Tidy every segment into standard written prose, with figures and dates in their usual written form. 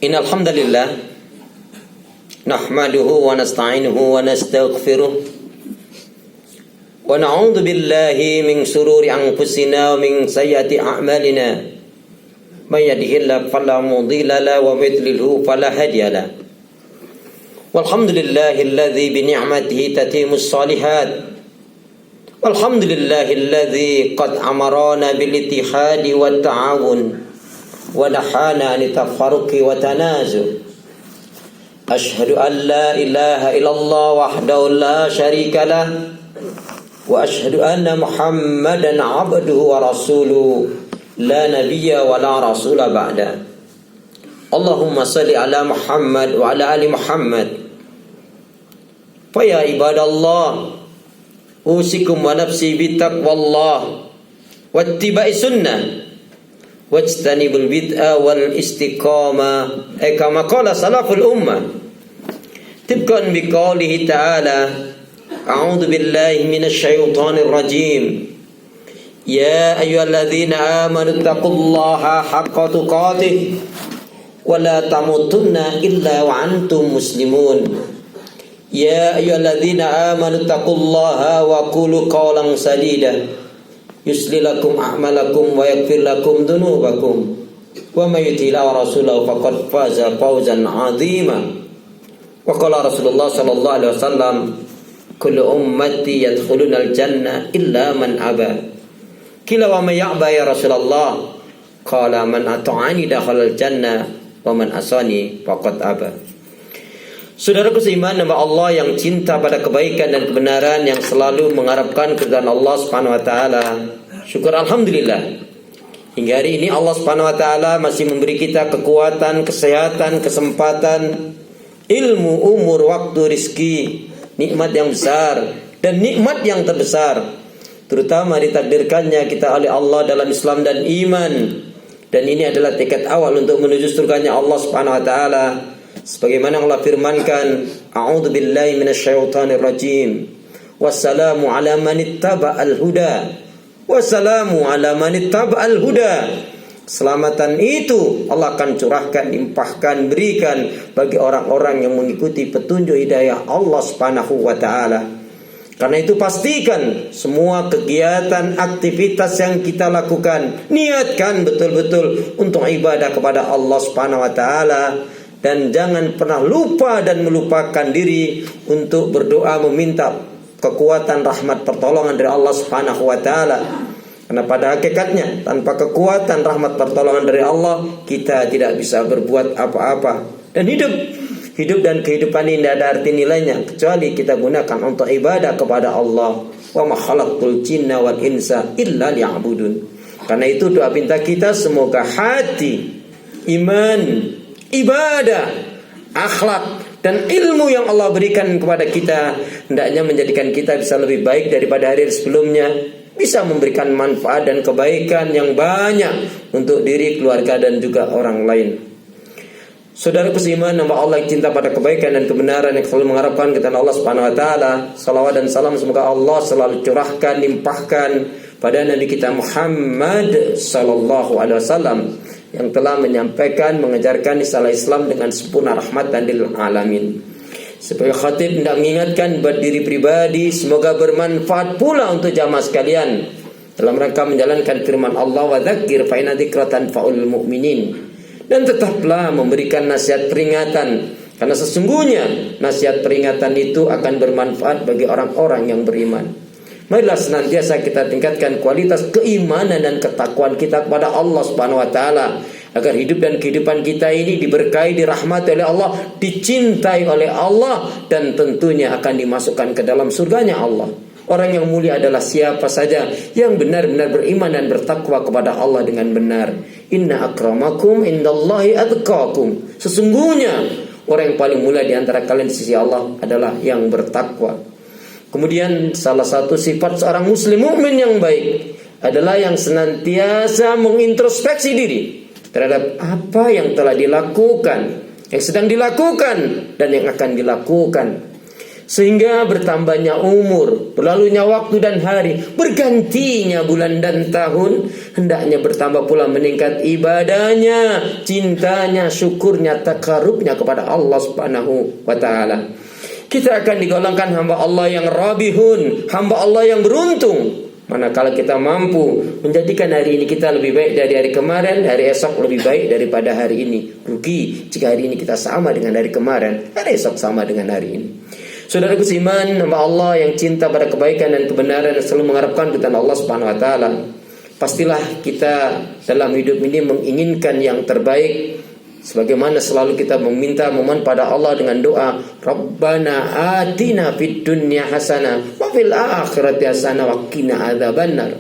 Innal hamdalillah nahmaduhu wa nasta'inuhu wa nastaghfiruh wa na'udzu billahi min shururi anfusina wa min sayyiati a'malina may yahdihillahu fala mudilla lahu wa may yudlilhu fala hadiya lahu walhamdulillahilladzi bi ni'matihi tatimmus shalihat walhamdulillahilladzi qad amarana bil ittihadi wat ta'awun wa nahana an tafarruqi wa tanazu. Asyhadu an la ilaha illallah wahdahu la syarika lah wa asyhadu anna Muhammadan abduhu wa rasuluhu la nabiyya wa la rasula ba'da. Allahumma salli ala Muhammad wa ala ali Muhammad. Fa ya ibadallah usikum wa nafsi bittaqwallah wattiba'i sunnah wajtanibul bid'ah wal istiqamah kama qala salaful ummah tibqan biqaulihi ta'ala a'udzu billahi minasy syaithanir rajim ya ayyuhalladzina amanu taqullaha haqqa tuqatih wa la tamutunna illa wa antum muslimun ya ayyuhalladzina amanu taqullaha wa qulu qawlan sadida yusli lakum a'malakum wa yaghfir lakum dhunubakum wa may yuti'illah wa rasulahu faqad faza fawzan 'azima. Wa qala Rasulullah sallallahu alaihi wasallam kullu ummati yadkhuluna al-jannah illa man aba. Qila wa may ya'ba ya Rasulullah? Qala man ata'ani dakhala al-jannah wa man asani faqad aba. Saudaraku seiman, nama Allah yang cinta pada kebaikan dan kebenaran, yang selalu mengharapkan keridhaan Allah Subhanahu wa taala. Syukur alhamdulillah. Hingga hari ini Allah Subhanahu wa taala masih memberi kita kekuatan, kesehatan, kesempatan, ilmu, umur, waktu, rizki, nikmat yang besar dan nikmat yang terbesar. Terutama ditakdirkannya kita oleh Allah dalam Islam dan iman. Dan ini adalah tekad awal untuk menuju surganya Allah Subhanahu wa taala. Sebagaimana Allah firmankan, a'udzu billahi minasyaitonir rajim. Wassalamu ala man ittaba'al huda. Wassalamu ala man ittaba'al huda. Keselamatan itu Allah akan curahkan, limpahkan, berikan bagi orang-orang yang mengikuti petunjuk hidayah Allah Subhanahu wa taala. Karena itu pastikan semua kegiatan, aktivitas yang kita lakukan, niatkan betul-betul untuk ibadah kepada Allah Subhanahu wa taala. Dan jangan pernah lupa dan melupakan diri untuk berdoa meminta kekuatan, rahmat, pertolongan dari Allah Subhanahu wa taala. Karena pada hakikatnya tanpa kekuatan, rahmat, pertolongan dari Allah, kita tidak bisa berbuat apa-apa. Dan hidup dan kehidupan ini tidak ada arti nilainya kecuali kita gunakan untuk ibadah kepada Allah. Wa ma khalaqtul jinna wal insa illa liya'budun. Karena itu doa pinta kita semoga hati, iman, ibadah, akhlak dan ilmu yang Allah berikan kepada kita hendaknya menjadikan kita bisa lebih baik daripada hari sebelumnya, bisa memberikan manfaat dan kebaikan yang banyak untuk diri, keluarga dan juga orang lain. Saudara seiman, nama Allah yang cinta pada kebaikan dan kebenaran, yang selalu mengharapkan kepada Allah Subhanahu wa taala, salawat dan salam semoga Allah selalu curahkan, limpahkan pada Nabi kita Muhammad sallallahu alaihi wasallam yang telah menyampaikan, mengajarkan risalah Islam dengan sempurna rahmatan lil alamin. Sebagai khatib hendak mengingatkan buat diri pribadi, semoga bermanfaat pula untuk jamaah sekalian dalam rangka menjalankan firman Allah, wa dzakir fa inna dzikra tanfa'ul mu'minin. Dan tetaplah memberikan nasihat peringatan, karena sesungguhnya nasihat peringatan itu akan bermanfaat bagi orang-orang yang beriman. Marilah senantiasa kita tingkatkan kualitas keimanan dan ketakwaan kita kepada Allah Subhanahu wa taala, agar hidup dan kehidupan kita ini diberkahi, dirahmati oleh Allah, dicintai oleh Allah, dan tentunya akan dimasukkan ke dalam surganya Allah. Orang yang mulia adalah siapa saja yang benar-benar beriman dan bertakwa kepada Allah dengan benar. Inna akramakum indallahi atqakum. Sesungguhnya orang yang paling mulia di antara kalian di sisi Allah adalah yang bertakwa. Kemudian salah satu sifat seorang muslim mukmin yang baik adalah yang senantiasa mengintrospeksi diri terhadap apa yang telah dilakukan, yang sedang dilakukan, dan yang akan dilakukan. Sehingga bertambahnya umur, berlalunya waktu dan hari, bergantinya bulan dan tahun, hendaknya bertambah pula meningkat ibadahnya, cintanya, syukurnya, takarubnya kepada Allah Subhanahu wa ta'ala. Kita akan digolongkan hamba Allah yang rabihun, hamba Allah yang beruntung. Manakala kita mampu menjadikan hari ini kita lebih baik dari hari kemarin, hari esok lebih baik daripada hari ini. Rugi jika hari ini kita sama dengan hari kemarin, hari esok sama dengan hari ini. Saudaraku seiman, hamba Allah yang cinta pada kebaikan dan kebenaran dan selalu mengharapkan kepada Allah Subhanahu wa ta'ala. Pastilah kita dalam hidup ini menginginkan yang terbaik, sebagaimana selalu kita memohon pada Allah dengan doa, Rabbana atina fid dunya hasanah wa fil akhirati hasanah wa qina adzabannar.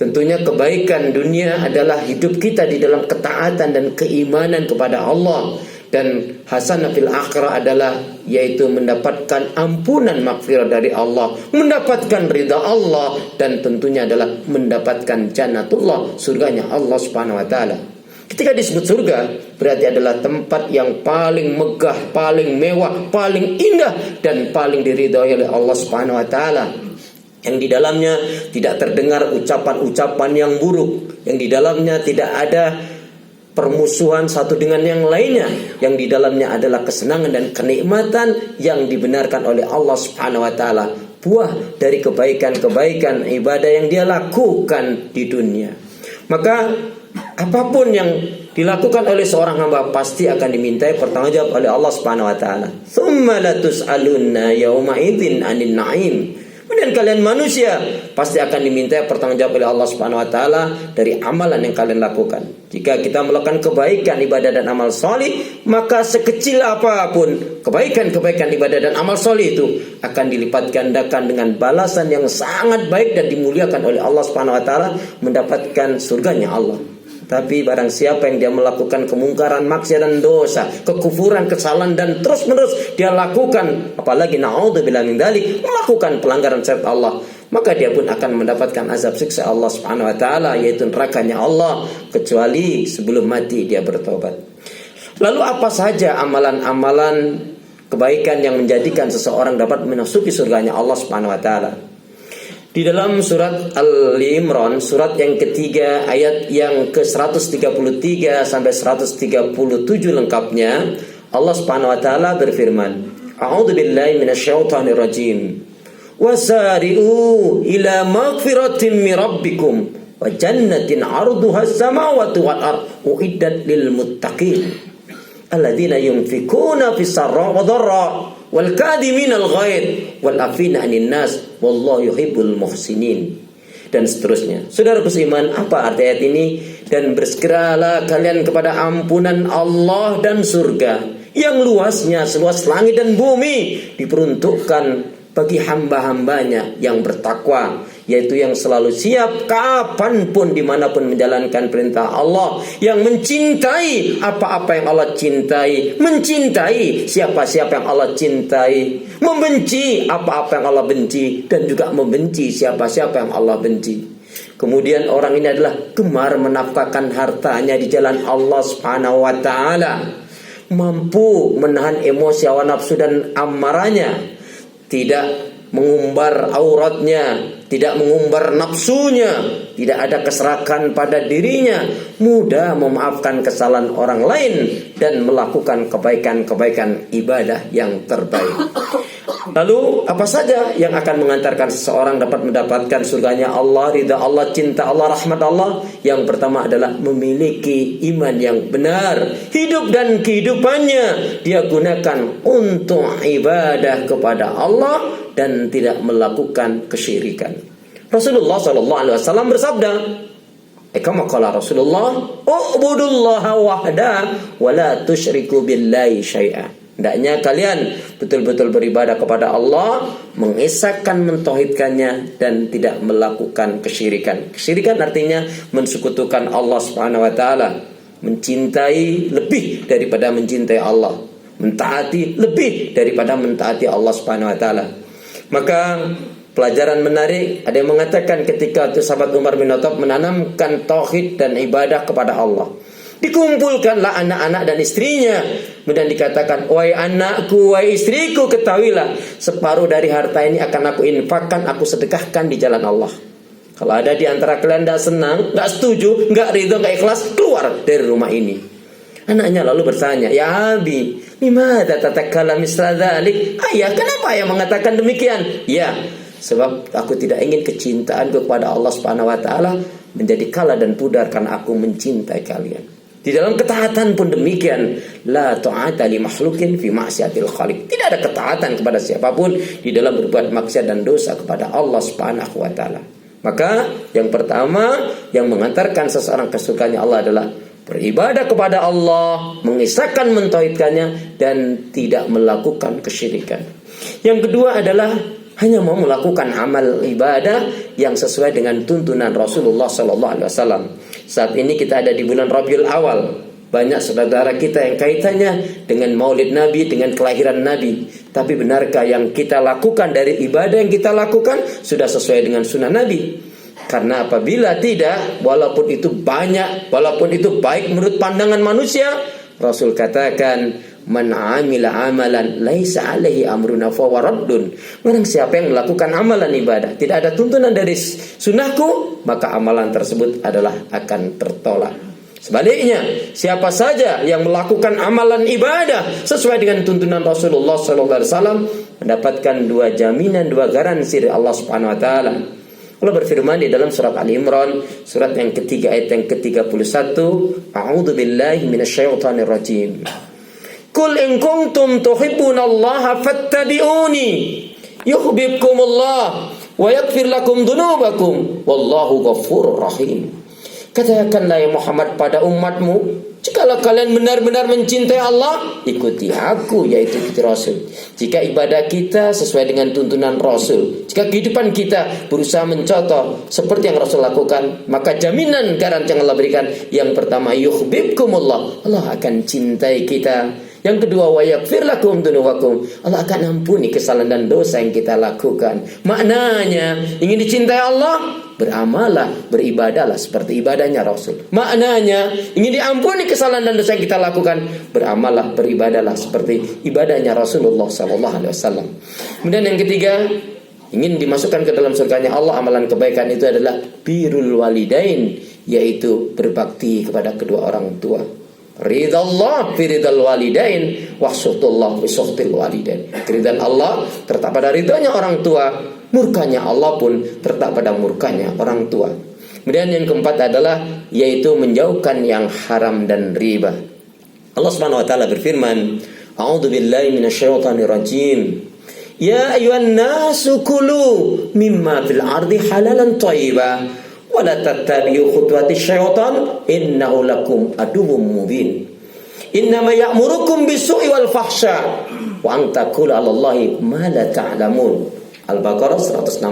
Tentunya kebaikan dunia adalah hidup kita di dalam ketaatan dan keimanan kepada Allah. Dan hasanah fil akhirah adalah yaitu mendapatkan ampunan maghfirah dari Allah, mendapatkan ridha Allah, dan tentunya adalah mendapatkan jannatullah, surganya Allah Subhanahu wa ta'ala. Ketika disebut surga berarti adalah tempat yang paling megah, paling mewah, paling indah, dan paling diridhai oleh Allah Subhanahu wa ta'ala, yang di dalamnya tidak terdengar ucapan-ucapan yang buruk, yang di dalamnya tidak ada permusuhan satu dengan yang lainnya, yang di dalamnya adalah kesenangan dan kenikmatan yang dibenarkan oleh Allah Subhanahu wa ta'ala, buah dari kebaikan-kebaikan ibadah yang dia lakukan di dunia. Maka apapun yang dilakukan oleh seorang hamba pasti akan dimintai pertanggungjawab oleh Allah Subhanahu wa ta'ala. Tsumma latus'alunna yauma idzin 'anil na'im. Kemudian kalian manusia pasti akan diminta pertanggungjawab oleh Allah Subhanahu wa ta'ala dari amalan yang kalian lakukan. Jika kita melakukan kebaikan, ibadah dan amal solih, maka sekecil apapun kebaikan-kebaikan ibadah dan amal solih itu akan dilipat gandakan dengan balasan yang sangat baik dan dimuliakan oleh Allah Subhanahu wa ta'ala, mendapatkan surganya Allah. Tapi barang siapa yang dia melakukan kemungkaran, maksiat dan dosa, kekufuran, kesalahan, dan terus-menerus dia lakukan, apalagi na'udzubillah min dzalik, melakukan pelanggaran syariat Allah, maka dia pun akan mendapatkan azab siksa Allah Subhanahu wa ta'ala, yaitu nerakanya Allah, kecuali sebelum mati dia bertobat. Lalu apa saja amalan-amalan kebaikan yang menjadikan seseorang dapat memasuki surganya Allah Subhanahu wa ta'ala? Di dalam surat Al-Imran, surat yang ketiga, ayat yang ke-133 sampai 137 lengkapnya, Allah Subhanahu wa ta'ala berfirman, A'udzu billahi minasyaitonir rajim. Wasari'u ila maghfiratin min rabbikum wa jannatin 'arduha as-samawati wal ardh uiddat lil muttaqin alladzina yunfikuna fis sarra wa dharra wal kadimin al ghaid wal afina 'anil nas wallahu yuhibbul muhsinin, dan seterusnya. Saudara beriman, apa arti ayat ini? Dan bersegeralah kalian kepada ampunan Allah dan surga yang luasnya seluas langit dan bumi, diperuntukkan bagi hamba-hambanya yang bertakwa, yaitu yang selalu siap kapanpun dimanapun menjalankan perintah Allah, yang mencintai apa-apa yang Allah cintai, mencintai siapa-siapa yang Allah cintai, membenci apa-apa yang Allah benci, dan juga membenci siapa-siapa yang Allah benci. Kemudian orang ini adalah gemar menafkahkan hartanya di jalan Allah Subhanahu wa ta'ala, mampu menahan emosi hawa nafsu dan amarahnya, tidak mengumbar auratnya, tidak mengumbar nafsunya, tidak ada keserakan pada dirinya, mudah memaafkan kesalahan orang lain, dan melakukan kebaikan-kebaikan ibadah yang terbaik. Lalu apa saja yang akan mengantarkan seseorang dapat mendapatkan surganya Allah, ridha Allah, cinta Allah, rahmat Allah? Yang pertama adalah memiliki iman yang benar. Hidup dan kehidupannya dia gunakan untuk ibadah kepada Allah dan tidak melakukan kesyirikan. Rasulullah SAW bersabda, kama qala Rasulullah, u'budullaha wahda wa la tusyriku billahi syai'a. Hendaknya kalian betul-betul beribadah kepada Allah, mengesahkan, mentauhidkannya, dan tidak melakukan kesyirikan. Kesyirikan artinya mensekutukan Allah Subhanahu wa ta'ala, mencintai lebih daripada mencintai Allah, mentaati lebih daripada mentaati Allah Subhanahu wa ta'ala. Maka pelajaran menarik, ada yang mengatakan ketika itu sahabat Umar bin Khattab menanamkan tauhid dan ibadah kepada Allah, Dikumpulkanlah anak-anak dan istrinya. Kemudian dikatakan, wahai anakku, wahai istriku, ketahuilah separuh dari harta ini akan aku infakkan, aku sedekahkan di jalan Allah. Kalau ada di antara kalian tidak senang, tidak setuju, tidak ridho, tidak ikhlas, keluar dari rumah ini. Anaknya lalu bertanya, ya Abi, limadha tatakallam misla dzalik? Ayah, kenapa ayah mengatakan demikian? Ya, sebab aku tidak ingin kecintaanku kepada Allah Subhanahu wa taala menjadi kalah dan pudar karena aku mencintai kalian. Di dalam ketaatan pun demikian, la ta'ata li makhluqin fi ma'siyatil khaliq. Tidak ada ketaatan kepada siapapun di dalam berbuat maksiat dan dosa kepada Allah Subhanahu wa taala. Maka yang pertama yang mengantarkan seseorang ke surganya Allah adalah beribadah kepada Allah, mengisahkan, mentauhidkannya, dan tidak melakukan kesyirikan. Yang kedua adalah hanya mau melakukan amal ibadah yang sesuai dengan tuntunan Rasulullah SAW. Saat ini kita ada di bulan Rabiul Awal. Banyak saudara kita yang kaitannya dengan maulid Nabi, dengan kelahiran Nabi. Tapi benarkah yang kita lakukan dari ibadah yang kita lakukan sudah sesuai dengan sunnah Nabi? Karena apabila tidak, walaupun itu banyak, walaupun itu baik menurut pandangan manusia, Rasul katakan, man amila amalan laisa alaihi amruna fa waraddun. Barang siapa yang melakukan amalan ibadah tidak ada tuntunan dari sunnahku, maka amalan tersebut adalah akan tertolak. Sebaliknya, siapa saja yang melakukan amalan ibadah sesuai dengan tuntunan Rasulullah SAW mendapatkan dua jaminan, dua garansi dari Allah Subhanahu wa taala. Allah berfirman di dalam surat Al-Imran, surat yang ketiga ayat yang ke-31, A'udzu billahi minasyaitonir rajim. Qul in kuntum tuhibbunallaha fattabi'uni yuhibbukumullah wa yaghfir lakum dzunubakum wallahu ghafurur rahim. Katakanlah ya Muhammad pada umatmu, jikalau kalian benar-benar mencintai Allah, ikuti aku, yaitu ikuti Rasul. Jika ibadah kita sesuai dengan tuntunan Rasul, jika kehidupan kita berusaha mencontoh seperti yang Rasul lakukan, maka jaminan garansi yang Allah berikan, yang pertama yuhibbukumullah, Allah akan cintai kita. Yang kedua, wa yaghfir lakum dzunubakum, Allah akan ampuni kesalahan dan dosa yang kita lakukan. Maknanya, ingin dicintai Allah, beramalah, beribadahlah seperti ibadahnya Rasul. Maknanya, ingin diampuni kesalahan dan dosa yang kita lakukan, beramallah, beribadahlah seperti ibadahnya Rasulullah SAW. Kemudian yang ketiga, ingin dimasukkan ke dalam surganya Allah, amalan kebaikan itu adalah birrul walidain, yaitu berbakti kepada kedua orang tua. Ridallah fi ridal walidain wa suhtullah fi suhtil walidain. Keridhaan Allah terletak pada ridhonya orang tua, murkanya Allah pun terletak pada murkanya orang tua. Kemudian yang keempat adalah yaitu menjauhkan yang haram dan riba. Allah Subhanahu wa taala berfirman, A'udzu billahi minasyaitonir rajim. Ya ayyuhan nasu kulu mimma fil ardi halalan thayyiban wala tattabi'u khutuwati syaitan innahu lakum aduwwum mubin. Innama ya'murukum bisu'i wal fahsya wa an taqulu 'alallahi ma la ta'lamun. Al-Baqarah 168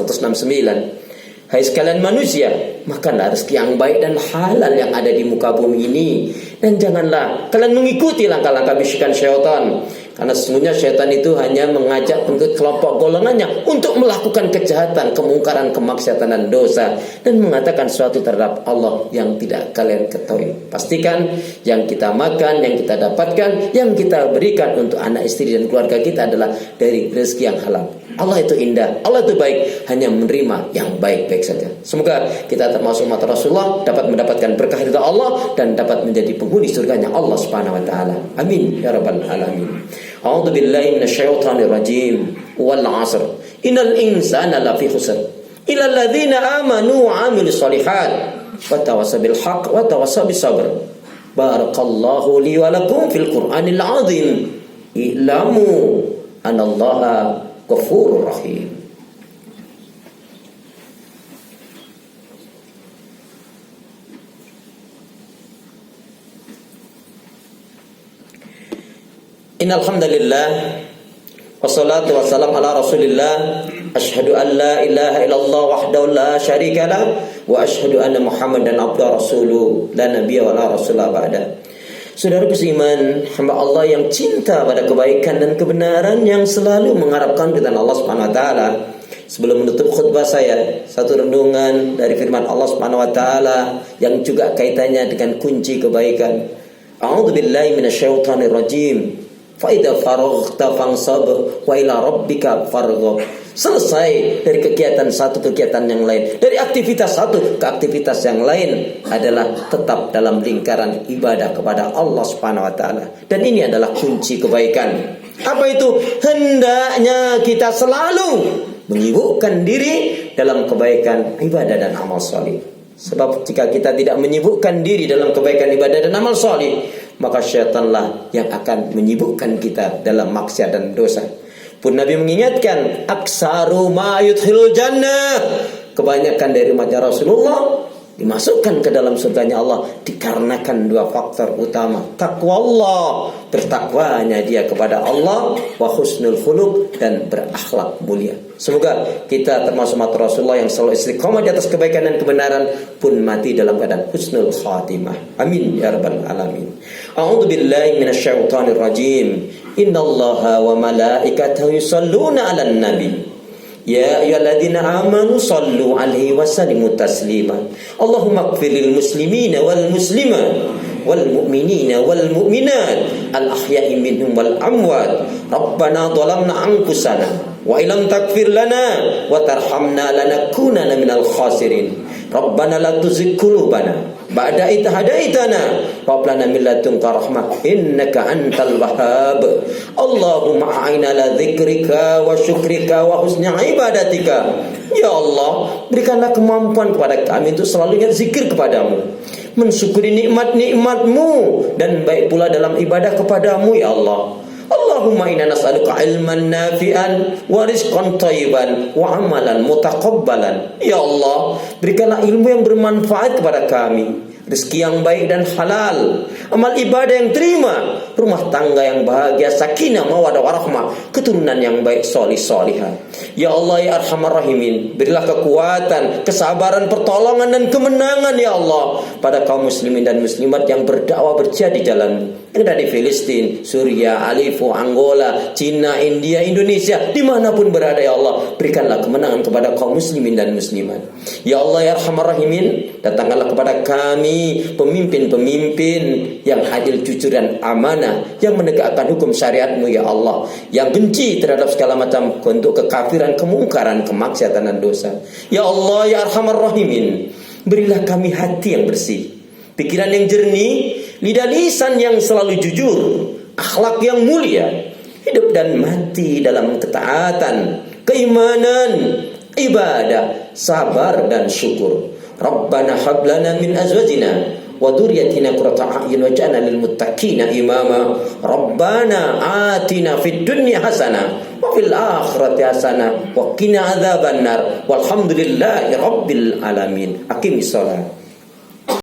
169. Hai sekalian manusia, makanlah rezeki yang baik dan halal yang ada di muka bumi ini, dan janganlah kalian mengikuti langkah-langkah bisikan syaitan. Karena sesungguhnya syaitan itu hanya mengajak pengikut kelompok golongannya untuk melakukan kejahatan, kemungkaran, kemaksiatan dan dosa, dan mengatakan sesuatu terhadap Allah yang tidak kalian ketahui. Pastikan yang kita makan, yang kita dapatkan, yang kita berikan untuk anak istri dan keluarga kita adalah dari rezeki yang halal. Allah itu indah, Allah itu baik, hanya menerima yang baik-baik saja. Semoga kita termasuk umat Rasulullah dapat mendapatkan berkah ridha Allah dan dapat menjadi penghuni surganya Allah Subhanahu wa taala. Amin ya rabbal alamin. A'udzu billahi minasyaitonir rajim. Wal 'asr. Innal insana lafi khusr. Illa alladzina amanu wa 'amilus shalihat wa tawassaw bil haqq wa tawassaw bis sabr. Barakallahu li wa lakum fil Qur'anil 'azim. I'lamu anallaha Ghafurur Rahim. Innal hamdalillah wassalatu wassalamu ala Rasulillah. Asyhadu an la ilaha illallah wahdahu la syarika lah wa asyhadu anna Muhammadan abduhu rasuluhu la nabiyya wa la rasula ba'da. Saudara beriman, hamba Allah yang cinta pada kebaikan dan kebenaran, yang selalu mengharapkan ridha Allah Subhanahu wa taala, Sebelum menutup khutbah saya, satu renungan dari firman Allah Subhanahu wa taala yang juga kaitannya dengan kunci kebaikan. A'udzubillahi minasyaitonir rajim. Fa idza faraghta fansab wa ila rabbika farghab. Selesai dari kegiatan satu kegiatan yang lain, dari aktivitas satu ke aktivitas yang lain adalah tetap dalam lingkaran ibadah kepada Allah Subhanahu wa taala. Dan ini adalah kunci kebaikan. Apa itu? Hendaknya kita selalu menyibukkan diri dalam kebaikan ibadah dan amal salih. Sebab jika kita tidak menyibukkan diri dalam kebaikan ibadah dan amal salih, maka syaitanlah yang akan menyibukkan kita dalam maksiat dan dosa. Pun Nabi mengingatkan, aksaru ma yudkhilul jannah, kebanyakan dari umatnya Rasulullah dimasukkan ke dalam surganya Allah dikarenakan dua faktor utama. Takwa Allah, bertakwanya dia kepada Allah, wa husnul khuluq, dan berakhlak mulia. Semoga kita termasuk umat Rasulullah yang selalu istiqomah di atas kebaikan dan kebenaran, pun mati dalam keadaan husnul khatimah. Amin ya rabbal alamin. A'udzu billahi minasyaitonir rajim. Innallaha wa malaikatahu yusholluna 'alan nabi. Ya ayyuhalladzina amanu sallu 'alaihi wa sallimu taslima. Allahumma ighfirlil muslimina wal muslimat wal mu'minina wal mu'minat al ahya'i minhum wal amwat. Rabbana dhalamna anfusana wa illam taghfir lana wa tarhamna lanakunanna minal khasirin. Rabbana la tuzigh qulubana ba'da idh hadaitana wa hab lana min ladunka rahmah innaka antal wahhab. Allahumma a'inna ala dzikrika wa syukrika wa husni ibadatika. Ya Allah, berikanlah kemampuan kepada kami untuk selalu ingat zikir kepadamu, mensyukuri nikmat-nikmatmu, dan baik pula dalam ibadah kepadamu ya Allah. Allahumma inna nas'aluka ilman nafi'an wa rizqan thayyiban wa amalan mutaqabbalan. Ya Allah, berikanlah ilmu yang bermanfaat kepada kami, rezeki yang baik dan halal, amal ibadah yang terima, rumah tangga yang bahagia, sakinah, mawaddah warahmah, keturunan yang baik, solih solihah. Ya Allah ya arhamar rahimin, berilah kekuatan, kesabaran, pertolongan, dan kemenangan ya Allah pada kaum muslimin dan muslimat yang berdakwah berjihad di jalan-Mu, yang ada di Filistin, Suriah, Alifu, Angola, Cina, India, Indonesia, dimanapun berada ya Allah, berikanlah kemenangan kepada kaum muslimin dan muslimat. Ya Allah ya arhamar rahimin, datangkanlah kepada kami pemimpin-pemimpin yang adil, jujur, dan amanah, yang menegakkan hukum syariat-Mu ya Allah, yang benci terhadap segala macam bentuk kekafiran, kemungkaran, kemaksiatan, dan dosa. Ya Allah ya arhamar rahimin, berilah kami hati yang bersih, pikiran yang jernih, lidah lisan yang selalu jujur, akhlak yang mulia, hidup dan mati dalam ketaatan, keimanan, ibadah, sabar, dan syukur. Rabbana hab lana min azwajina wa dzurriyyatina qurrata a'yun waj'alna lil muttaqina imama. Rabbana atina fid dunya hasanah wa fil akhirati hasanah wa qina adzabannar. Walhamdulillahi rabbil alamin. Aqimis shalah.